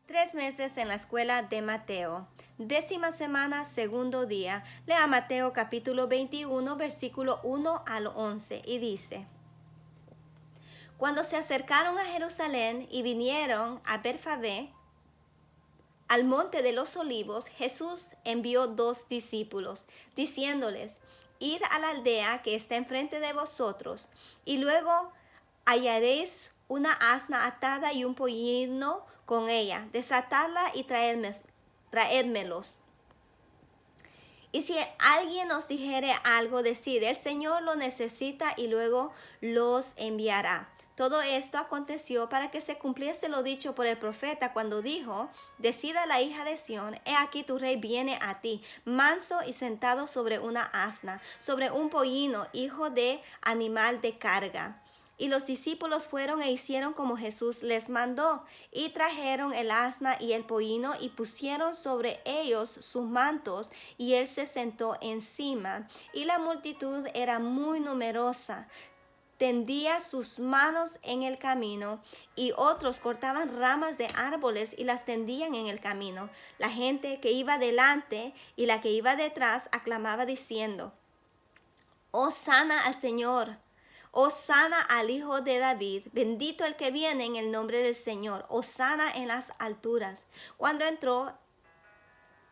3 meses en la escuela de Mateo. 10ª semana, segundo día. Lea Mateo capítulo 21, versículo 1 al 11 y dice: Cuando se acercaron a Jerusalén y vinieron a Betfagé, al monte de los olivos, Jesús envió 2 discípulos, diciéndoles: Id a la aldea que está enfrente de vosotros, y luego hallaréis una asna atada y un pollino con ella. Desatadla y traédmelos. Y si alguien os dijere algo, decid: el Señor lo necesita, y luego los enviará. Todo esto aconteció para que se cumpliese lo dicho por el profeta cuando dijo: Decida la hija de Sión, he aquí tu rey viene a ti, manso y sentado sobre una asna, sobre un pollino, hijo de animal de carga. Y los discípulos fueron e hicieron como Jesús les mandó, y trajeron el asna y el pollino, y pusieron sobre ellos sus mantos, y él se sentó encima. Y la multitud era muy numerosa, tendía sus manos en el camino, y otros cortaban ramas de árboles y las tendían en el camino. La gente que iba delante y la que iba detrás aclamaba diciendo: Hosana al Señor, Hosana al Hijo de David, bendito el que viene en el nombre del Señor, Hosana en las alturas. Cuando entró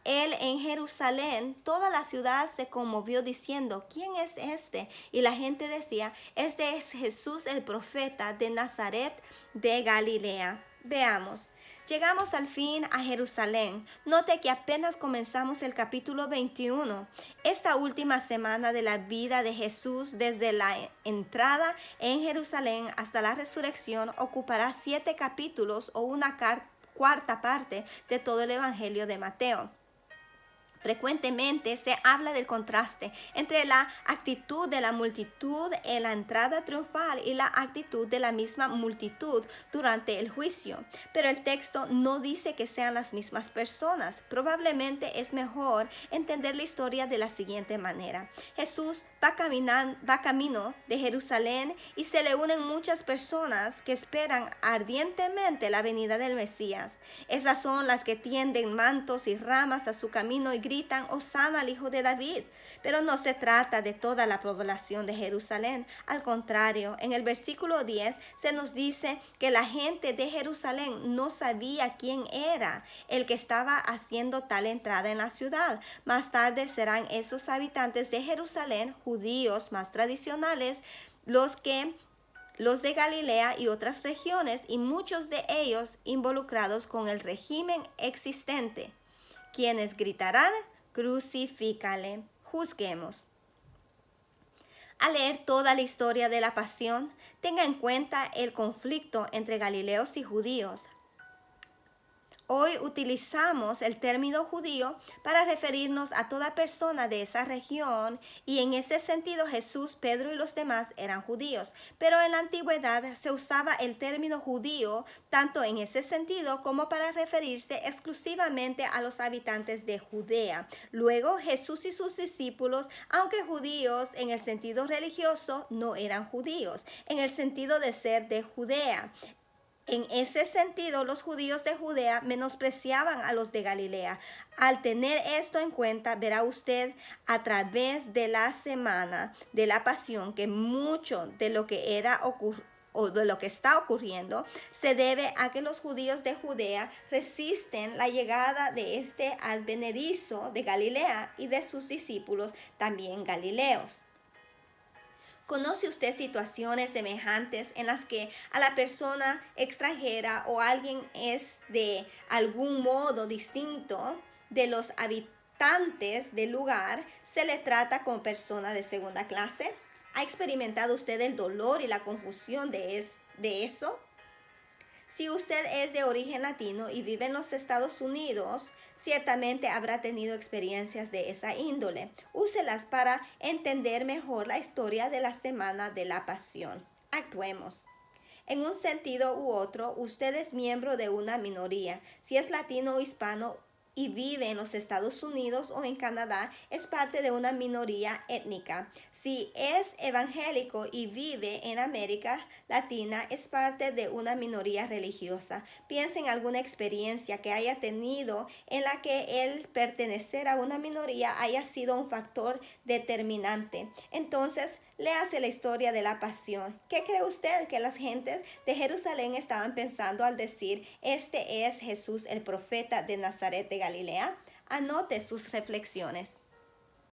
él en Jerusalén, toda la ciudad se conmovió diciendo: ¿Quién es este? Y la gente decía: Este es Jesús el profeta de Nazaret de Galilea. Veamos. Llegamos al fin a Jerusalén. Note que apenas comenzamos el capítulo 21. Esta última semana de la vida de Jesús, desde la entrada en Jerusalén hasta la resurrección, ocupará 7 capítulos o una cuarta parte de todo el Evangelio de Mateo. Frecuentemente se habla del contraste entre la actitud de la multitud en la entrada triunfal y la actitud de la misma multitud durante el juicio. Pero el texto no dice que sean las mismas personas. Probablemente es mejor entender la historia de la siguiente manera. Jesús va camino de Jerusalén y se le unen muchas personas que esperan ardientemente la venida del Mesías. Esas son las que tienden mantos y ramas a su camino y gritan: Hosana al Hijo de David. Pero no se trata de toda la población de Jerusalén. Al contrario, en el versículo 10 se nos dice que la gente de Jerusalén no sabía quién era el que estaba haciendo tal entrada en la ciudad. Más tarde serán esos habitantes de Jerusalén, judíos más tradicionales, los de Galilea y otras regiones, y muchos de ellos involucrados con el régimen existente, quienes gritarán: crucifícale. Juzguemos. Al leer toda la historia de la pasión, tenga en cuenta el conflicto entre galileos y judíos. Hoy utilizamos el término judío para referirnos a toda persona de esa región, y en ese sentido Jesús, Pedro y los demás eran judíos. Pero en la antigüedad se usaba el término judío tanto en ese sentido como para referirse exclusivamente a los habitantes de Judea. Luego Jesús y sus discípulos, aunque judíos en el sentido religioso, no eran judíos en el sentido de ser de Judea. En ese sentido, los judíos de Judea menospreciaban a los de Galilea. Al tener esto en cuenta, verá usted a través de la semana de la pasión que mucho de lo que de lo que está ocurriendo se debe a que los judíos de Judea resisten la llegada de este advenedizo de Galilea y de sus discípulos también galileos. ¿Conoce usted situaciones semejantes en las que a la persona extranjera o alguien es de algún modo distinto de los habitantes del lugar, se le trata como persona de segunda clase? ¿Ha experimentado usted el dolor y la confusión de eso? Si usted es de origen latino y vive en los Estados Unidos, ciertamente habrá tenido experiencias de esa índole. Úselas para entender mejor la historia de la Semana de la Pasión. Actuemos. En un sentido u otro, usted es miembro de una minoría. Si es latino o hispano, y vive en los Estados Unidos o en Canadá, es parte de una minoría étnica. Si es evangélico y vive en América Latina, es parte de una minoría religiosa. Piensa en alguna experiencia que haya tenido en la que el pertenecer a una minoría haya sido un factor determinante. Entonces, léase la historia de la pasión. ¿Qué cree usted que las gentes de Jerusalén estaban pensando al decir, este es Jesús el profeta de Nazaret de Galilea? Anote sus reflexiones.